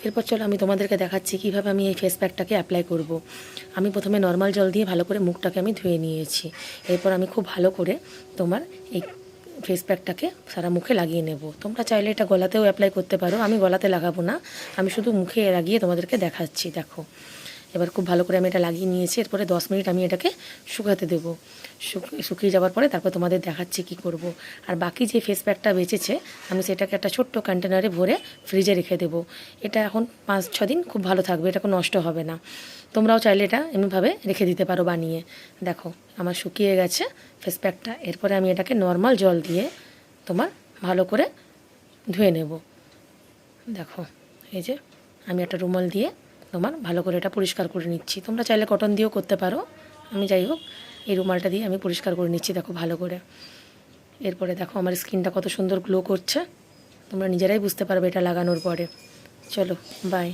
এরপর চলো আমি তোমাদেরকে দেখাচ্ছি কীভাবে আমি এই ফেস প্যাকটাকে অ্যাপ্লাই করব। আমি প্রথমে নর্মাল জল দিয়ে ভালো করে মুখটাকে আমি ধুয়ে নিয়েছি। এরপর আমি খুব ভালো করে তোমার এই ফেস প্যাকটাকে সারা মুখে লাগিয়ে নেব। তোমরা চাইলে এটা গলাতেও অ্যাপ্লাই করতে পারো, আমি গলাতে লাগাবো না, আমি শুধু মুখে লাগিয়ে তোমাদেরকে দেখাচ্ছি। দেখো এবার খুব ভালো করে আমি এটা লাগিয়ে নিয়েছি। এরপরে 10 মিনিট আমি এটাকে শুকাতে দেবো। শুকিয়ে যাওয়ার পরে তারপর তোমাদের দেখাচ্ছি কি করব। আর বাকি যে ফেস প্যাকটা বেঁচেছে আমি সেটাকে একটা ছোট্ট কন্টেনারে ভরে ফ্রিজে রেখে দেবো। এটা এখন 5-6 দিন খুব ভালো থাকবে, এটা কোনো নষ্ট হবে না। তোমরাও চাইলে এটা এমনিভাবে রেখে দিতে পারো বানিয়ে। দেখো আমার শুকিয়ে গেছে ফেস প্যাকটা। এরপরে আমি এটাকে নর্মাল জল দিয়ে তোমার ভালো করে ধুয়ে নেব। দেখো এই যে আমি একটা রুমাল দিয়ে তোমার ভালো করে এটা পরিষ্কার করে নিচ্ছি। তোমরা চাইলে কটন দিয়েও করতে পারো, আমি যাই হোক এই রুমালটা দিয়ে আমি পরিষ্কার করে নিচ্ছি। দেখো ভালো করে। এরপরে দেখো আমার স্কিনটা কত সুন্দর গ্লো করছে, তোমরা নিজেরাই বুঝতে পারবে এটা লাগানোর পরে। চলো বাই।